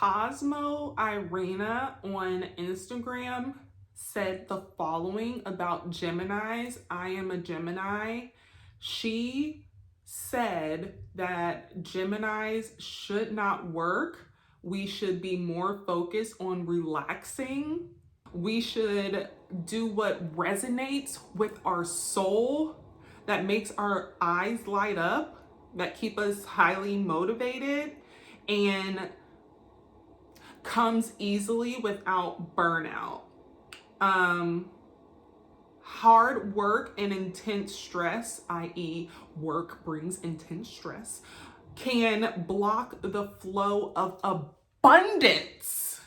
Cosmo Irena on Instagram said the following about Geminis. I am a Gemini. She said that Geminis should not work. We should be more focused on relaxing. We should do what resonates with our soul, that makes our eyes light up, that keep us highly motivated, and comes easily without burnout. Hard work and intense stress, i.e., work brings intense stress, can block the flow of abundance.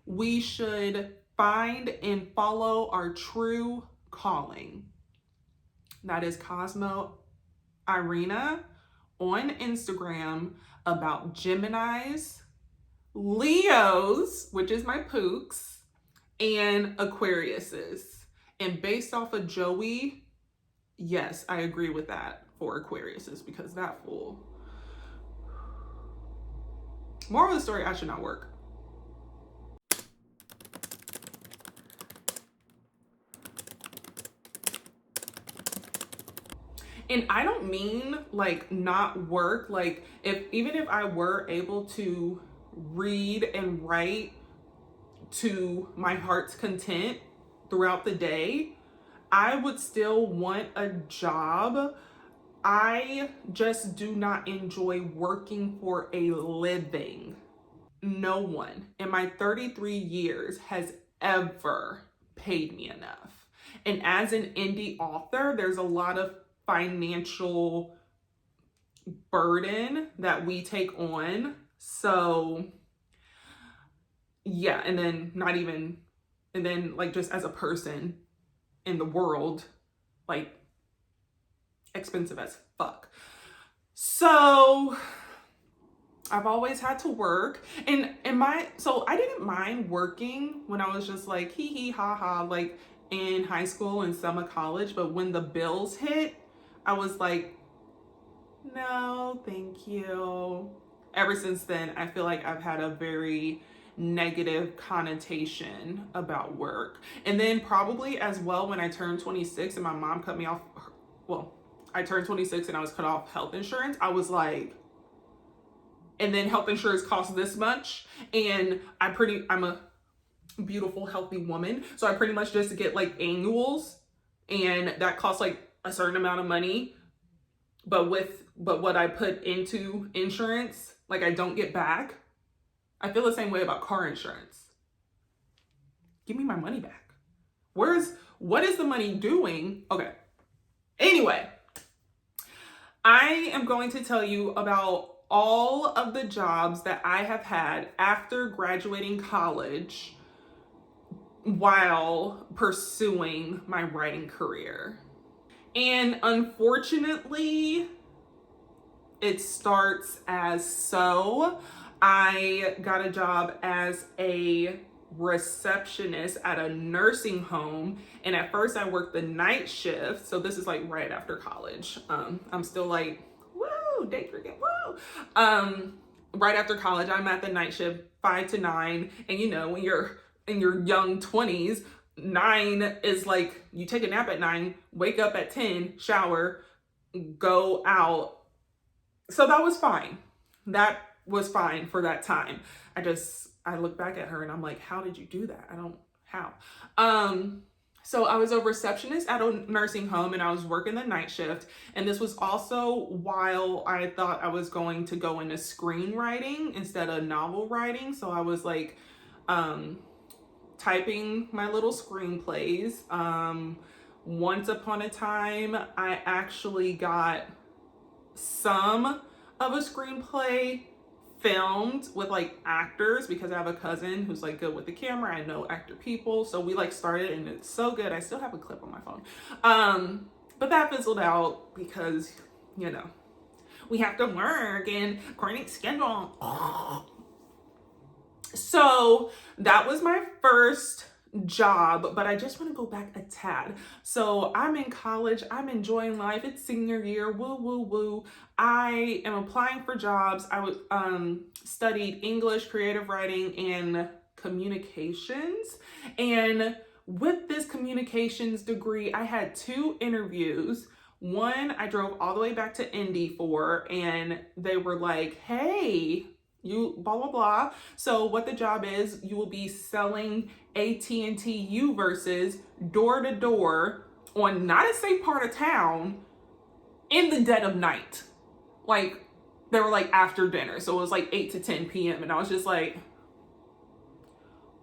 We should find and follow our true calling. That is Cosmo Irena on Instagram about Geminis, Leos, which is my Pooks, and Aquariuses. And based off of Joey, yes, I agree with that for Aquariuses, because that fool. Moral of the story, I should not work. And I don't mean like not work, like even if I were able to read and write to my heart's content throughout the day, I would still want a job. I just do not enjoy working for a living. No one in my 33 years has ever paid me enough. And as an indie author, there's a lot of financial burden that we take on. So yeah, and then like just as a person in the world, like expensive as fuck. So I've always had to work, so I didn't mind working when I was just like hee hee ha ha, like in high school and some of college, but when the bills hit, I was like, no, thank you. Ever since then, I feel like I've had a very negative connotation about work. And then probably as well, when I turned 26 and my mom cut me off, well, I turned 26 and I was cut off health insurance, I was like, and then health insurance costs this much, and I'm a beautiful, healthy woman, so I pretty much just get like annuals, and that costs like a certain amount of money, but what I put into insurance, like I don't get back. I feel the same way about car insurance. Give me my money back. What is the money doing? Okay. Anyway, I am going to tell you about all of the jobs that I have had after graduating college while pursuing my writing career. And unfortunately, it starts as so. I got a job as a receptionist at a nursing home, and at first I worked the night shift, so this is like right after college. I'm still like, woo, day drinking, woo. Right after college, I'm at the night shift 5 to 9, and you know, when you're in your young 20s, 9 is like you take a nap at 9, wake up at 10, shower, go out. So that was fine. That was fine for that time. I look back at her and I'm like, how did you do that? How? So I was a receptionist at a nursing home, and I was working the night shift. And this was also while I thought I was going to go into screenwriting instead of novel writing. So I was like, typing my little screenplays. Once upon a time, I actually got some of a screenplay filmed with like actors, because I have a cousin who's like good with the camera. I know actor people, so we like started, and it's so good. I still have a clip on my phone. But that fizzled out because, you know, we have to work and according to schedule. So that was my first job, but I just want to go back a tad. So I'm in college, I'm enjoying life. It's senior year, woo, woo, woo. I am applying for jobs. I was studied English, creative writing, and communications. And with this communications degree, I had 2 interviews. One I drove all the way back to Indy for, and they were like, hey, you blah blah blah. So what the job is, you will be selling AT&T U-verses door to door on not a safe part of town in the dead of night. Like, they were like after dinner, so it was like 8 to 10 p.m. and I was just like,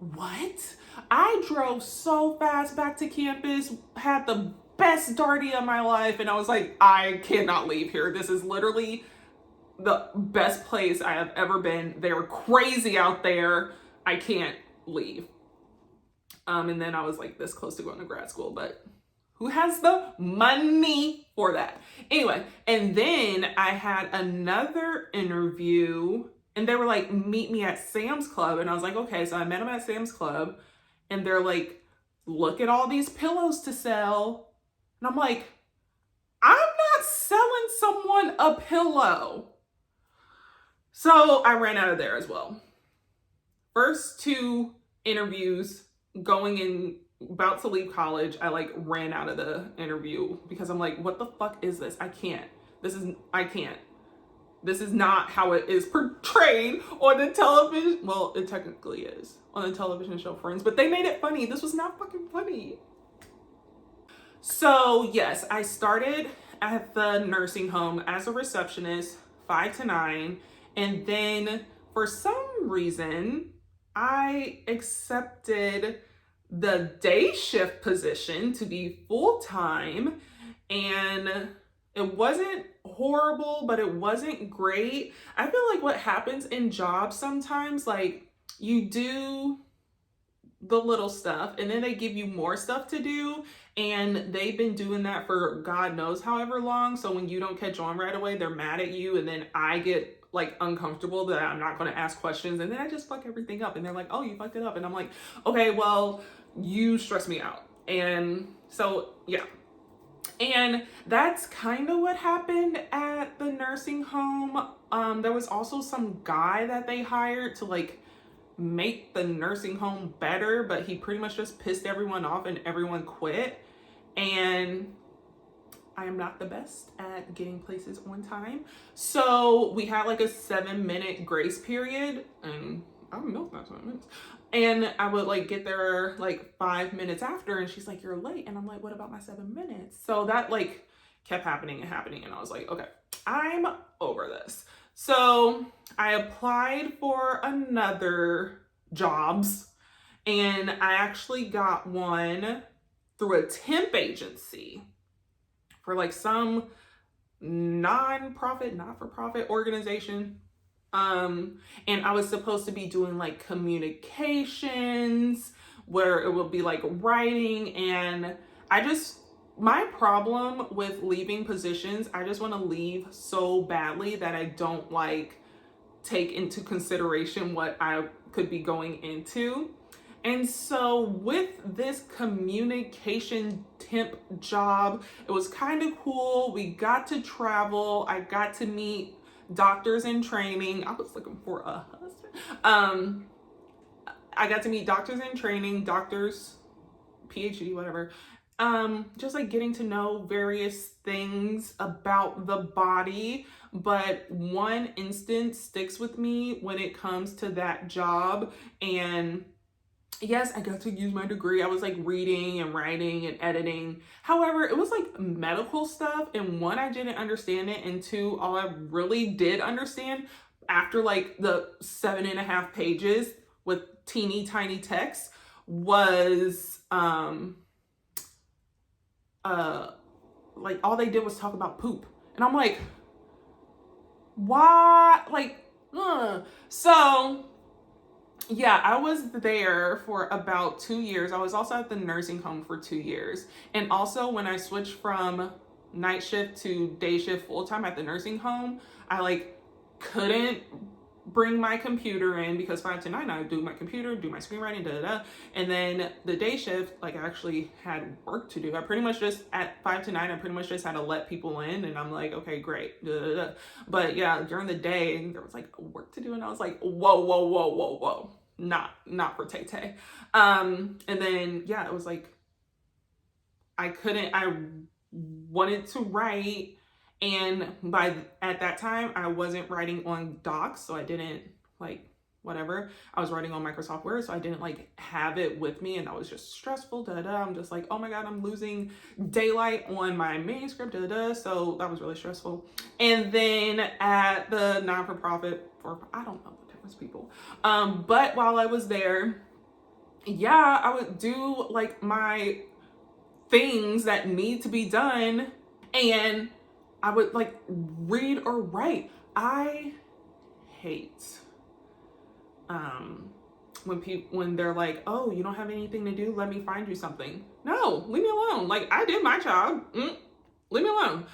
what? I drove so fast back to campus, had the best darty of my life, and I was like, I cannot leave here. This is literally the best place I have ever been. They're crazy out there. I can't leave. And then I was like this close to going to grad school, but who has the money for that? Anyway, and then I had another interview and they were like, meet me at Sam's Club. And I was like, okay. So I met them at Sam's Club and they're like, look at all these pillows to sell. And I'm like, I'm not selling someone a pillow. So I ran out of there as well. First 2 interviews going in, about to leave college, I like ran out of the interview because I'm like, what the fuck is this? I can't. I can't. This is not how it is portrayed on the television. Well, it technically is on the television show Friends, but they made it funny. This was not fucking funny. So yes, I started at the nursing home as a receptionist, 5 to 9. And then for some reason, I accepted the day shift position to be full-time, and it wasn't horrible, but it wasn't great. I feel like what happens in jobs sometimes, like you do the little stuff and then they give you more stuff to do, and they've been doing that for God knows however long. So when you don't catch on right away, they're mad at you, and then I get like uncomfortable that I'm not going to ask questions, and then I just fuck everything up, and they're like, oh, you fucked it up, and I'm like, okay, well, you stress me out. And so yeah, and that's kind of what happened at the nursing home. There was also some guy that they hired to like make the nursing home better, but he pretty much just pissed everyone off and everyone quit. And I am not the best at getting places on time. So we had like a 7-minute grace period, and I don't know if that's 7 minutes. And I would like get there like 5 minutes after, and she's like, you're late. And I'm like, what about my 7 minutes? So that like kept happening and happening. And I was like, okay, I'm over this. So I applied for another jobs, and I actually got one through a temp agency for like some non-profit, not-for-profit organization. And I was supposed to be doing like communications where it would be like writing, and my problem with leaving positions, I just want to leave so badly that I don't like take into consideration what I could be going into. And so with this communication temp job, it was kind of cool. We got to travel. I got to meet doctors in training. I was looking for a husband. I got to meet doctors in training, doctors, PhD, whatever. Just like getting to know various things about the body. But one instance sticks with me when it comes to that job. And yes, I got to use my degree. I was like reading and writing and editing. However, it was like medical stuff. And 1, I didn't understand it. And 2, all I really did understand after like the 7.5 pages with teeny tiny text was, like all they did was talk about poop. And I'm like, why? Like, So yeah, I was there for about 2 years. I was also at the nursing home for 2 years. And also when I switched from night shift to day shift full time at the nursing home, I like couldn't bring my computer in, because 5 to 9 I would do my computer, do my screenwriting, and then the day shift, like, I actually had work to do. I pretty much just, at 5 to 9, I pretty much just had to let people in, and I'm like, okay, great. But yeah, during the day there was like work to do, and I was like, whoa, not for Tay Tay. And then yeah, it was like I wanted to write, and at that time I wasn't writing on Docs, so I didn't, like, whatever, I was writing on Microsoft Word, so I didn't like have it with me, and that was just stressful. I'm just like, oh my god, I'm losing daylight on my manuscript, so that was really stressful. And then at the non-for-profit, I don't know the difference, people, but while I was there, yeah, I would do like my things that need to be done, and I would like read or write. I hate when they're like, oh, you don't have anything to do, let me find you something. No, leave me alone. Like, I did my job. Leave me alone.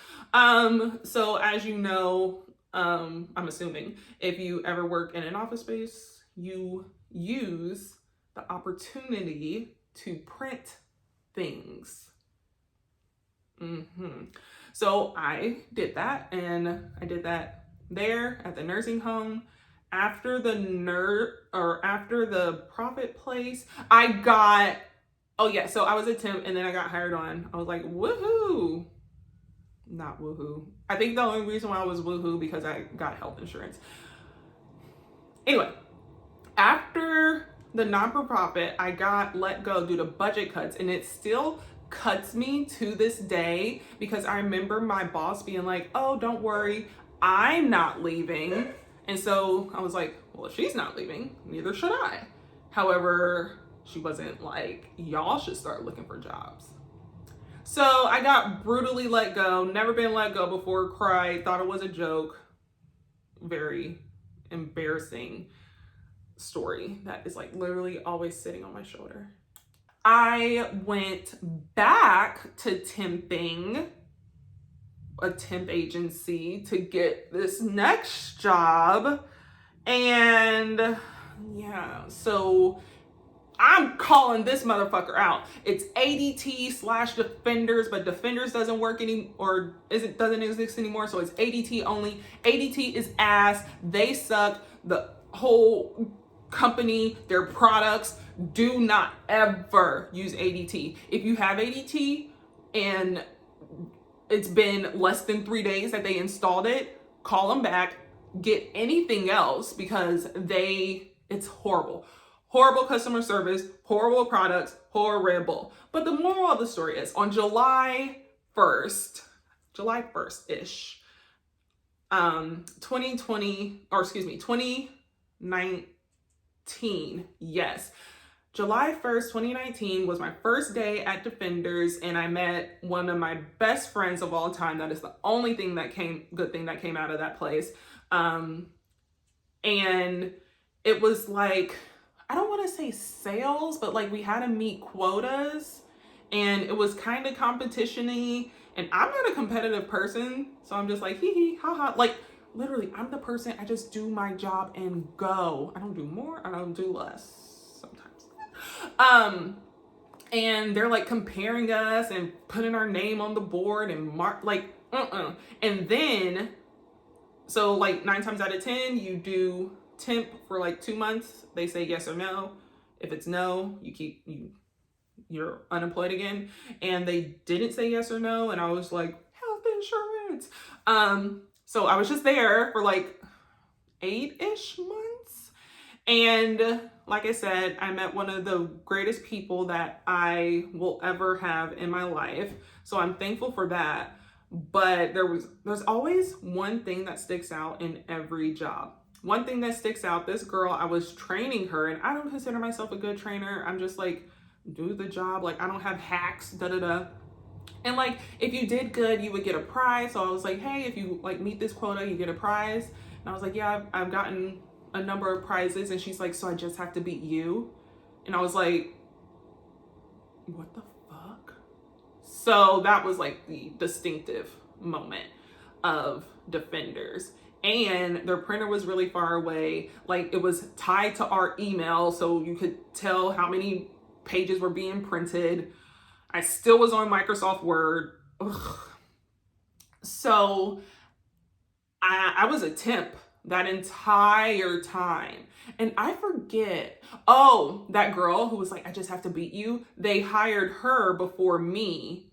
So as you know, I'm assuming if you ever work in an office space, you use the opportunity to print things. So I did that, and I did that there at the nursing home. After the profit place, I got, oh yeah, so I was a temp, and then I got hired on. I was like, woohoo. Not woohoo. I think the only reason why I was woohoo because I got health insurance. Anyway, after the non-for-profit, I got let go due to budget cuts, and it still cuts me to this day, because I remember my boss being like, oh, don't worry, I'm not leaving. And so I was like, well, if she's not leaving, neither should I. However, she wasn't like, y'all should start looking for jobs. So I got brutally let go, never been let go before, cried, thought it was a joke. Very embarrassing story that is like literally always sitting on my shoulder. I went back to temping a temp agency to get this next job, and yeah, so I'm calling this motherfucker out. It's ADT/Defenders, but Defenders doesn't work or doesn't exist anymore, so it's ADT only. ADT is ass. They suck. The whole company, their products, do not ever use ADT. If you have ADT and it's been less than 3 days that they installed it, call them back, get anything else, because it's horrible. Horrible customer service, horrible products, horrible. But the moral of the story is, on July 1st-ish, 2019, yes. July 1st, 2019 was my first day at Defenders, and I met one of my best friends of all time. That is the only good thing that came out of that place. And it was like, I don't want to say sales, but like we had to meet quotas, and it was kind of competition-y, and I'm not a competitive person, so I'm just like, hee hee, ha ha. Like, literally, I'm the person, I just do my job and go. I don't do more, I don't do less sometimes. And they're like comparing us and putting our name on the board and And then, so like 9 times out of 10, you do temp for like 2 months. They say yes or no. If it's no, you're unemployed again. And they didn't say yes or no, and I was like, health insurance. So I was just there for like 8-ish months, and like I said, I met one of the greatest people that I will ever have in my life, so I'm thankful for that. But there's always one thing that sticks out in every job. One thing that sticks out, this girl, I was training her, and I don't consider myself a good trainer. I'm just like, do the job. Like, I don't have hacks, And like, if you did good, you would get a prize. So I was like, hey, if you like meet this quota, you get a prize. And I was like, yeah, I've gotten a number of prizes. And she's like, so I just have to beat you? And I was like, what the fuck? So that was like the distinctive moment of Defenders. and their printer was really far away. Like, it was tied to our email, so you could tell how many pages were being printed. I still was on Microsoft Word. Ugh. So I was a temp that entire time. And I forget, oh, that girl who was like, I just have to beat you, they hired her before me,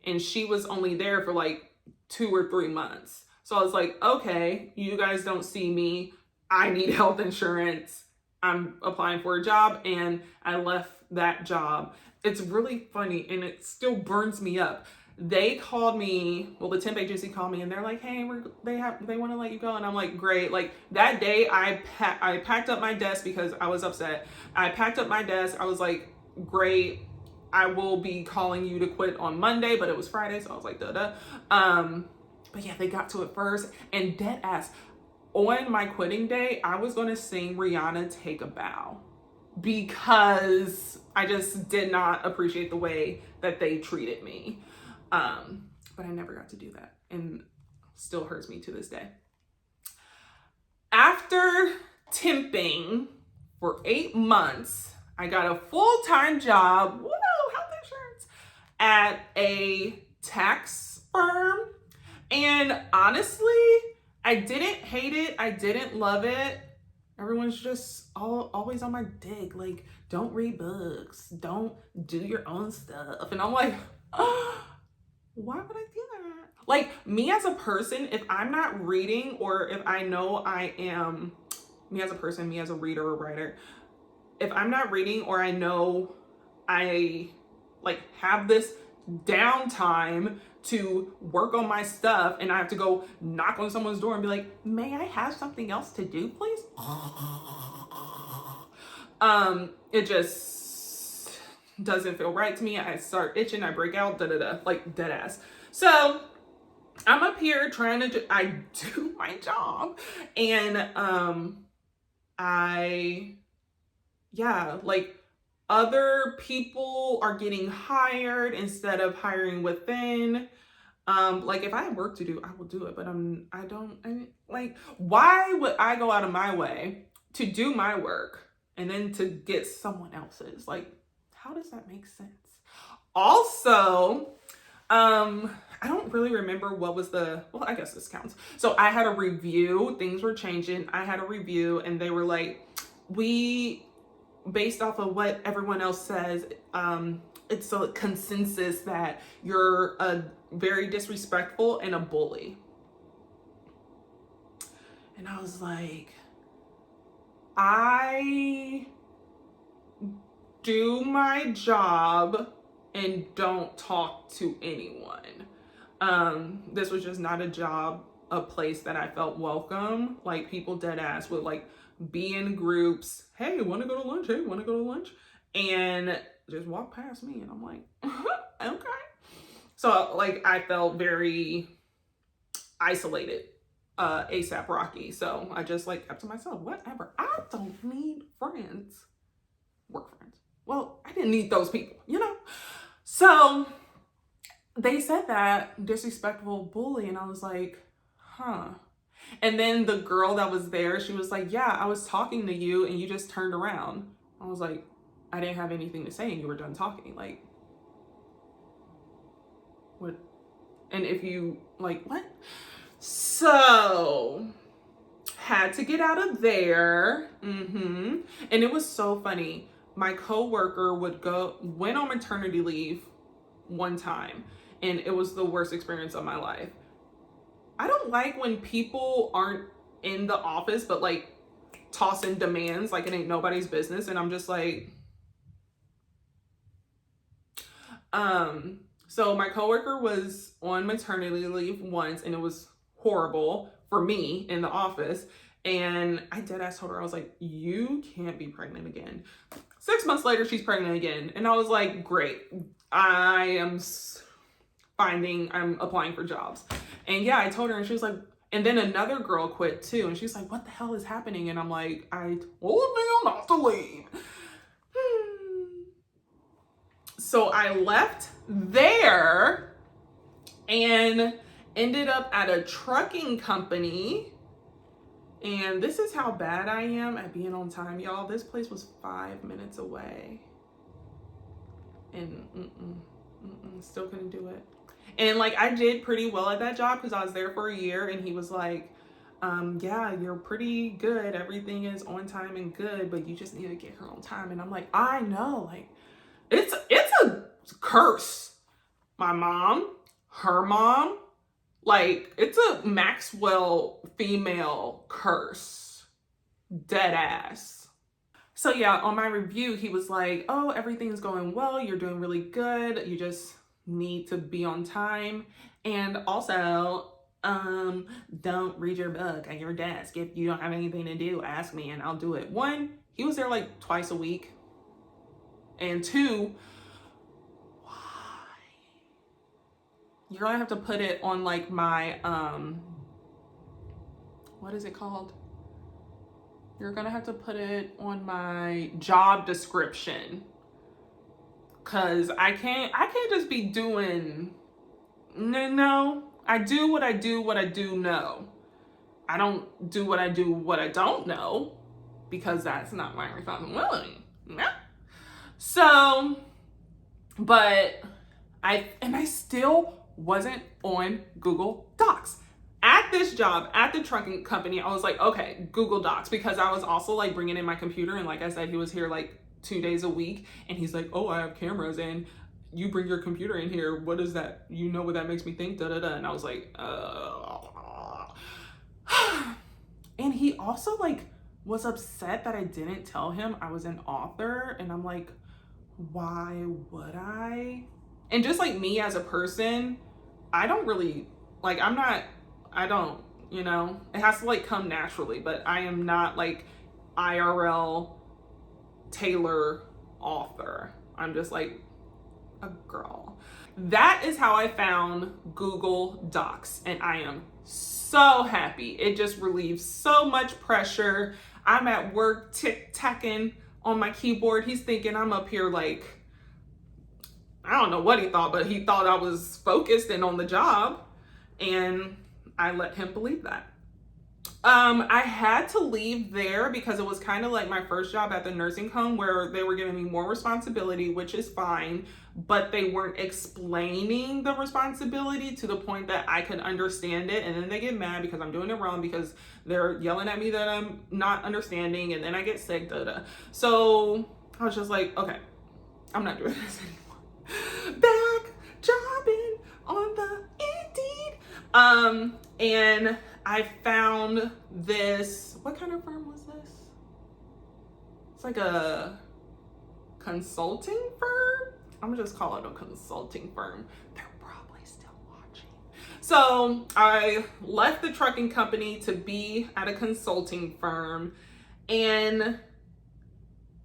and she was only there for like 2 or 3 months. So I was like, okay, you guys don't see me. I need health insurance. I'm applying for a job, and I left that job. It's really funny, and it still burns me up. They called me, well, the temp agency called me, and they're like, hey, they want to let you go. And I'm like, great. Like, that day I packed up my desk because I was upset. I packed up my desk. I was like, great. I will be calling you to quit on Monday, but it was Friday. So I was like, duh. But yeah, they got to it first, and dead ass. On my quitting day, I was going to sing Rihanna Take a Bow because I just did not appreciate the way that they treated me. But I never got to do that, and still hurts me to this day. After temping for 8 months, I got a full-time job, woo, health insurance, at a tax firm. And honestly, I didn't hate it. I didn't love it. Everyone's just always on my dick. Like, don't read books. Don't do your own stuff. And I'm like, oh, why would I do that? Like, me as a person, if I'm not reading, or if I know I am, me as a person, me as a reader or writer, if I'm not reading, or I know I like have this downtime to work on my stuff, and I have to go knock on someone's door and be like, may I have something else to do, please? It just doesn't feel right to me. I start itching, I break out, like dead ass. So I'm up here trying to I do my job, and like, other people are getting hired instead of hiring within. Like, if I have work to do, I will do it, but like, why would I go out of my way to do my work and then to get someone else's? Like, how does that make sense? Also, I don't really remember what was well, I guess this counts. So I had a review, things were changing. I had a review, and they were like, based off of what everyone else says, it's a consensus that you're a very disrespectful and a bully. And I was like, I do my job and don't talk to anyone. This was just not a place that I felt welcome. Like, people dead ass would like be in groups. Hey, want to go to lunch? Hey, want to go to lunch? And just walk past me, and I'm like, okay. So like, I felt very isolated, ASAP Rocky. So I just like kept to myself. Whatever. I don't need friends. Work friends. Well, I didn't need those people, you know? So they said that disrespectful bully, and I was like, huh. And then the girl that was there, she was like, yeah, I was talking to you and you just turned around. I was like, I didn't have anything to say and you were done talking. Like, what? And if you, like, what? So, had to get out of there. And it was so funny. My coworker went on maternity leave one time, and it was the worst experience of my life. I don't like when people aren't in the office, but like tossing demands like it ain't nobody's business. And I'm just like, so my coworker was on maternity leave once, and it was horrible for me in the office. And I dead ass told her, I was like, you can't be pregnant again. 6 months later, she's pregnant again. And I was like, great. I'm applying for jobs. And yeah, I told her, and she was like, and then another girl quit too. And she's like, what the hell is happening? And I'm like, I told you not to leave. So I left there and ended up at a trucking company And this is how bad I am at being on time, y'all. This place was 5 minutes away. And still couldn't do it. And like, I did pretty well at that job because I was there for a year, and he was like, yeah, you're pretty good. Everything is on time and good, but you just need to get here on time. And I'm like, I know, like, it's a curse. My mom, her mom, like, it's a Maxwell female curse. Dead ass. So yeah, on my review, he was like, oh, everything's going well. You're doing really good. You just need to be on time. And also, don't read your book at your desk. If you don't have anything to do, ask me and I'll do it. 1, he was there like twice a week. And 2, why? You're gonna have to put it on like my, what is it called? You're gonna have to put it on my job description. Cause I can't just be doing, no. I do what I do know. I don't do what I don't know, because that's not my responsibility. No. So, but I still wasn't on Google Docs. At this job, at the trucking company, I was like, okay, Google Docs, because I was also like bringing in my computer. And like I said, he was here like 2 days a week, and he's like, oh, I have cameras, and you bring your computer in here. What is that? You know what that makes me think? Da da da. And I was like, and he also like was upset that I didn't tell him I was an author. And I'm like, why would I? And just like me as a person, I don't really like, I don't, you know, it has to like come naturally, but I am not like IRL Taylor author. I'm just like a girl. That is how I found Google Docs, and I am so happy. It just relieves so much pressure. I'm at work tick-tacking on my keyboard. He's thinking I'm up here like, I don't know what he thought, but he thought I was focused and on the job, and I let him believe that. I had to leave there because it was kind of like my first job at the nursing home, where they were giving me more responsibility, which is fine, but they weren't explaining the responsibility to the point that I could understand it. And then they get mad because I'm doing it wrong, because they're yelling at me that I'm not understanding, and then I get sick, So I was just like, okay, I'm not doing this anymore. Back jobbing on the Indeed. And I found this, what kind of firm was this? It's like a consulting firm. I'm gonna just call it a consulting firm. They're probably still watching. So I left the trucking company to be at a consulting firm, and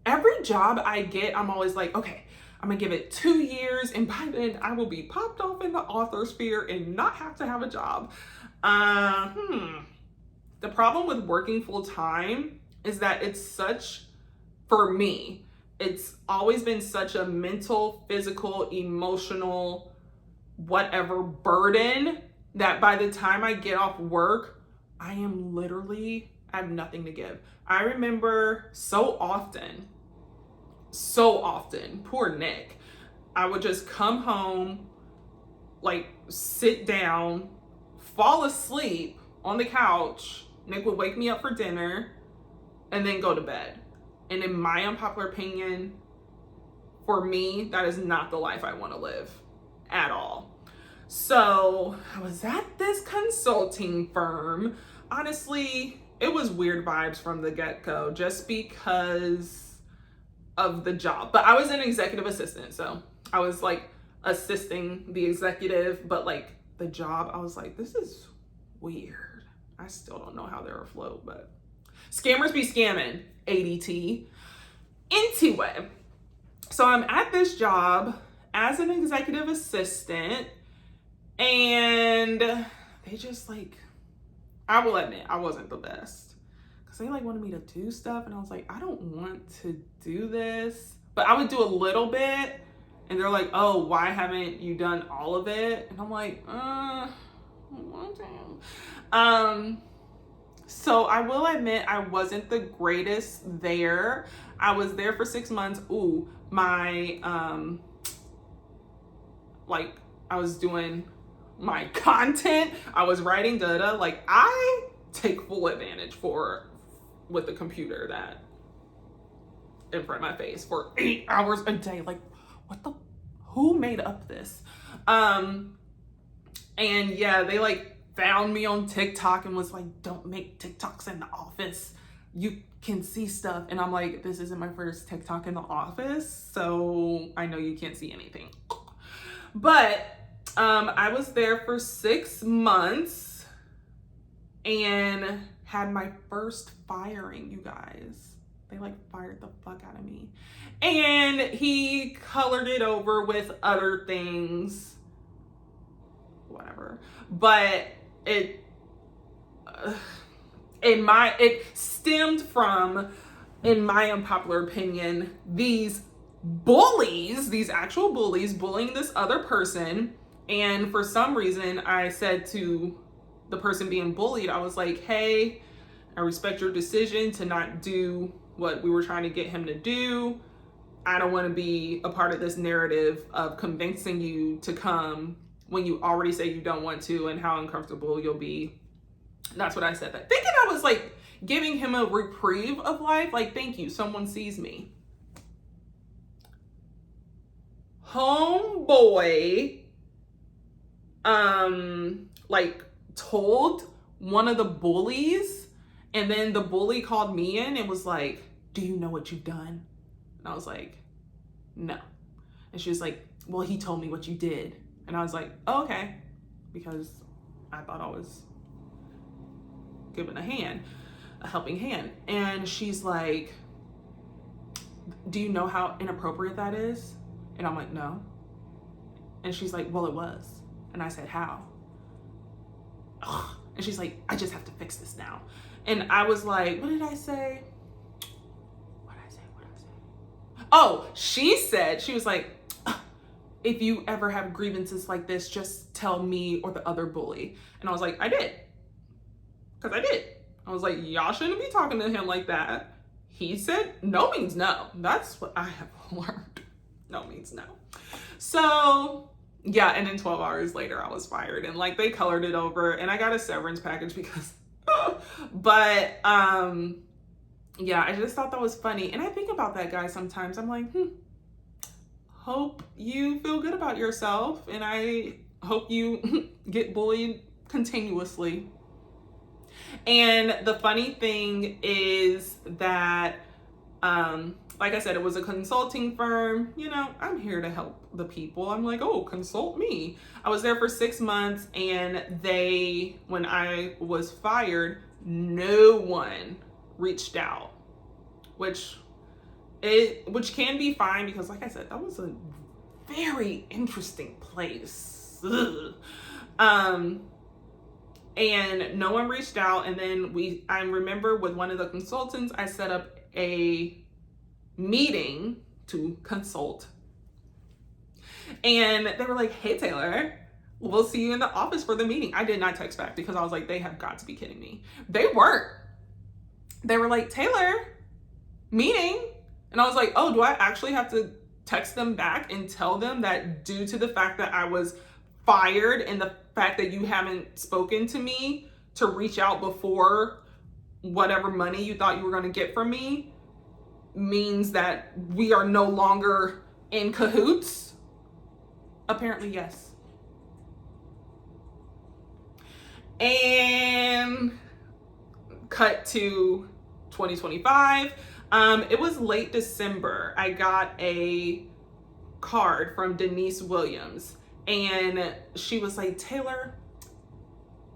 every job I get, I'm always like, okay, I'm gonna give it 2 years, and by then I will be popped off in the author sphere and not have to have a job. The problem with working full time is that it's such, for me, it's always been such a mental, physical, emotional, whatever burden, that by the time I get off work, I have nothing to give. I remember so often, poor Nick, I would just come home, like sit down, fall asleep on the couch. Nick would wake me up for dinner and then go to bed. And in my unpopular opinion, for me, that is not the life I want to live at all. So I was at this consulting firm. Honestly, it was weird vibes from the get-go, just because of the job. But I was an executive assistant, so I was like assisting the executive, but like the job, I was like, this is weird. I still don't know how they're afloat, but scammers be scamming, ADT. Anyway, so I'm at this job as an executive assistant, and they just like, I will admit, I wasn't the best, because they like wanted me to do stuff, and I was like, I don't want to do this, but I would do a little bit, and they're like, oh, why haven't you done all of it? And I'm like, I want to. So I will admit I wasn't the greatest there. I was there for 6 months. Ooh, my like I was doing my content. I was writing data. Like I take full advantage with the computer that in front of my face for 8 hours a day. Like who made up this? And yeah, they like found me on TikTok and was like, don't make TikToks in the office. You can see stuff. And I'm like, this isn't my first TikTok in the office, so I know you can't see anything. But I was there for 6 months and had my first firing, you guys. They like fired the fuck out of me. And he colored it over with other things. Whatever. But it stemmed from, in my unpopular opinion, these actual bullies bullying this other person. And for some reason I said to the person being bullied, I was like, hey, I respect your decision to not do what we were trying to get him to do. I don't want to be a part of this narrative of convincing you to come when you already say you don't want to, and how uncomfortable you'll be. That's what I said. That thinking I was like giving him a reprieve of life. Like, thank you, someone sees me. Homeboy, like told one of the bullies, and then the bully called me in and was like, do you know what you've done? And I was like, no. And she was like, well, he told me what you did. And I was like, oh, okay. Because I thought I was giving a helping hand. And she's like, do you know how inappropriate that is? And I'm like, no. And she's like, well, it was. And I said, how? Ugh. And she's like, I just have to fix this now. And I was like, what did I say? What did I say? Oh, she was like, if you ever have grievances like this, just tell me or the other bully. And I was like, I did. Because I did. I was like, y'all shouldn't be talking to him like that. He said, no means no. That's what I have learned. No means no. So yeah, and then 12 hours later I was fired, and like they colored it over, and I got a severance package because but yeah, I just thought that was funny. And I think about that guy sometimes. I'm like, hope you feel good about yourself, and I hope you get bullied continuously. And the funny thing is that like I said, it was a consulting firm. You know, I'm here to help the people. I'm like, oh, consult me. I was there for 6 months, and when I was fired, no one reached out, which can be fine, because like I said, that was a very interesting place. And no one reached out. And then I remember with one of the consultants, I set up a meeting to consult, and they were like, hey Taylor, we'll see you in the office for the meeting. I did not text back because I was like, they have got to be kidding me. They weren't. They were like, Taylor, meeting. And I was like, oh, do I actually have to text them back and tell them that due to the fact that I was fired and the fact that you haven't spoken to me to reach out before whatever money you thought you were going to get from me means that we are no longer in cahoots? Apparently, yes. And cut to 2025. It was late December. I got a card from Denise Williams, and she was like, Taylor,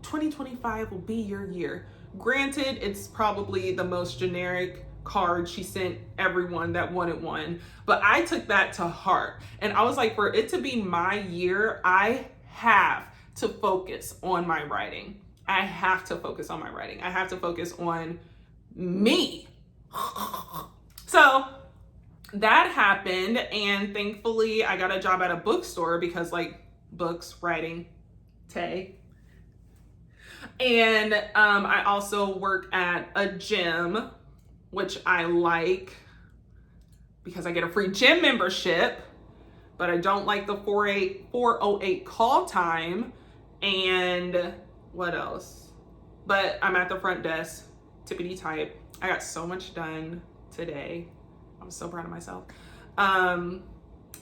2025 will be your year. Granted, it's probably the most generic card she sent everyone that wanted one, but I took that to heart, and I was like, for it to be my year, I have to focus on my writing. I have to focus on my writing. I have to focus on me. So that happened, and thankfully I got a job at a bookstore, because like books, writing, Tay. And I also work at a gym, which I like because I get a free gym membership, but I don't like the 408 call time. And what else? But I'm at the front desk, tippity type. I got so much done today. I'm so proud of myself.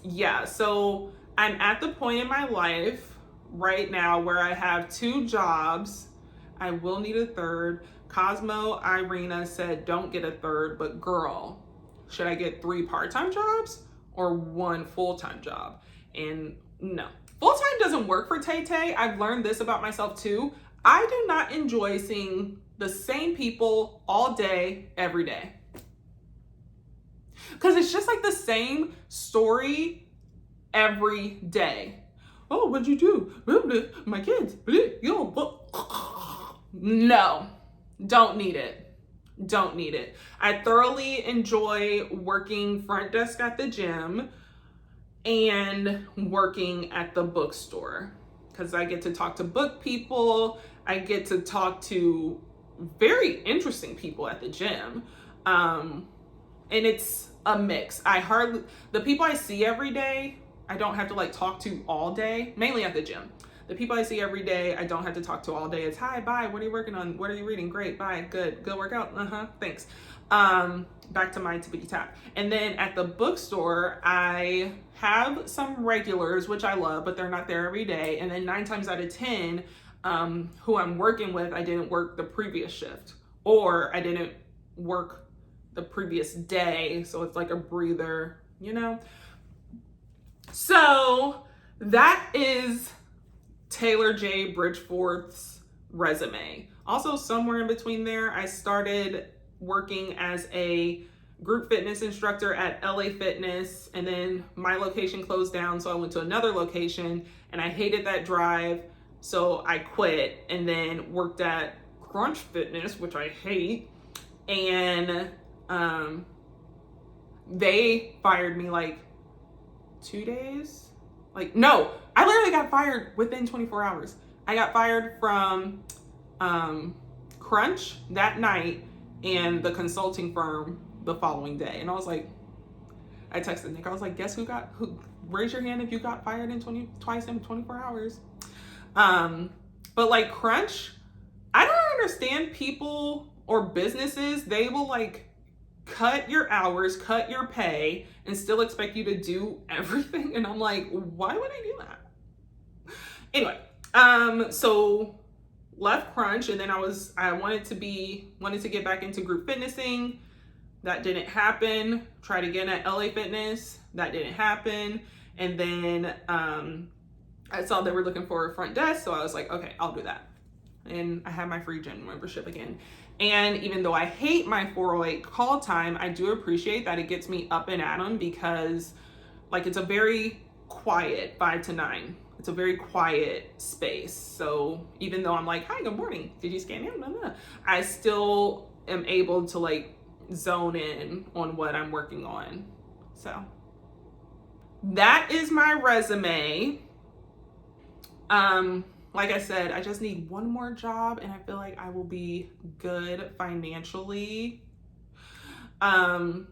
Yeah, so I'm at the point in my life right now where I have 2 jobs. I will need a third. Cosmo Irina said don't get a third, but girl, should I get 3 part-time jobs or 1 full-time job? And no, full-time doesn't work for Tay Tay. I've learned this about myself too. I do not enjoy seeing the same people all day, every day. Because it's just like the same story every day. Oh, what'd you do? My kids. No, don't need it. Don't need it. I thoroughly enjoy working front desk at the gym and working at the bookstore because I get to talk to book people. I get to talk to very interesting people at the gym. And it's a mix. The people I see every day, I don't have to like talk to all day, mainly at the gym. The people I see every day, I don't have to talk to all day. It's hi, bye, what are you working on? What are you reading? Great, bye, good workout. Thanks. Back to my tippity tap. And then at the bookstore, I have some regulars, which I love, but they're not there every day. And then 9 times out of 10, who I'm working with, I didn't work the previous shift, or I didn't work the previous day. So it's like a breather, you know? So that is Taylor J. Bridgeforth's resume. Also, somewhere in between there, I started working as a group fitness instructor at LA Fitness, and then my location closed down, so I went to another location, and I hated that drive, so I quit, and then worked at Crunch Fitness, which I hate, and they fired me like 2 days. Like, no, I literally got fired within 24 hours. I got fired from Crunch that night and the consulting firm the following day. And I was like, I texted Nick, I was like, guess who raise your hand if you got fired twice in 24 hours. But like Crunch, I don't understand people or businesses, they will like cut your hours, cut your pay, and still expect you to do everything. And I'm like, why would I do that? Anyway, so left Crunch, and then I wanted to get back into group fitnessing. That didn't happen. Tried again at LA Fitness. That didn't happen. And then I saw they were looking for a front desk, so I was like, okay, I'll do that. And I have my free gym membership again. And even though I hate my 408 call time, I do appreciate that it gets me up and at 'em, because like it's a very quiet 5 to 9. It's a very quiet space. So even though I'm like, hi, good morning, did you scan in? No. I still am able to like zone in on what I'm working on. So that is my resume. Like I said, I just need one more job and I feel like I will be good financially. And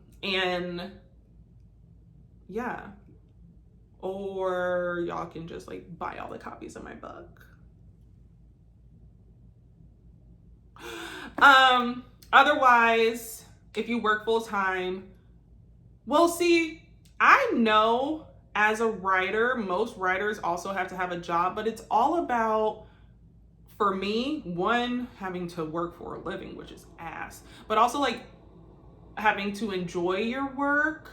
yeah, or y'all can just like buy all the copies of my book. Otherwise, if you work full time, well, see, I know as a writer, most writers also have to have a job, but it's all about, for me, one, having to work for a living, which is ass, but also like having to enjoy your work.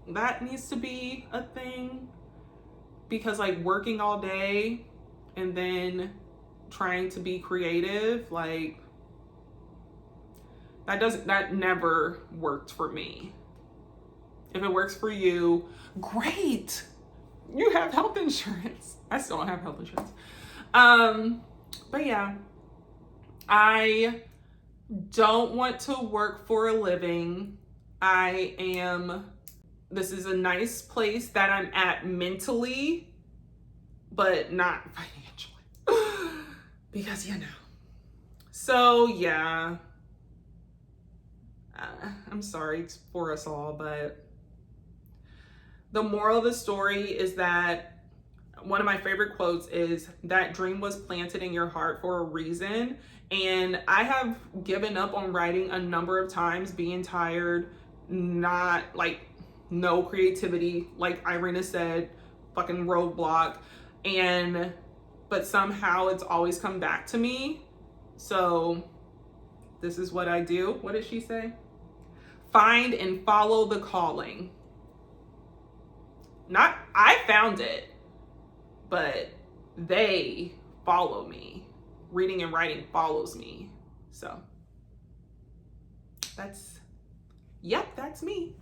That needs to be a thing, because like working all day and then trying to be creative, like that never worked for me. If it works for you, great. You have health insurance. I still don't have health insurance. But yeah, I don't want to work for a living. This is a nice place that I'm at mentally, but not financially. Because, you know, So yeah, I'm sorry for us all, but the moral of the story is that one of my favorite quotes is that dream was planted in your heart for a reason. And I have given up on writing a number of times, being tired, not like no creativity, like Irina said, fucking roadblock. And but somehow it's always come back to me. So this is what I do. What did she say? Find and follow the calling. Not I found it, but they follow me. Reading and writing follows me. So that's me.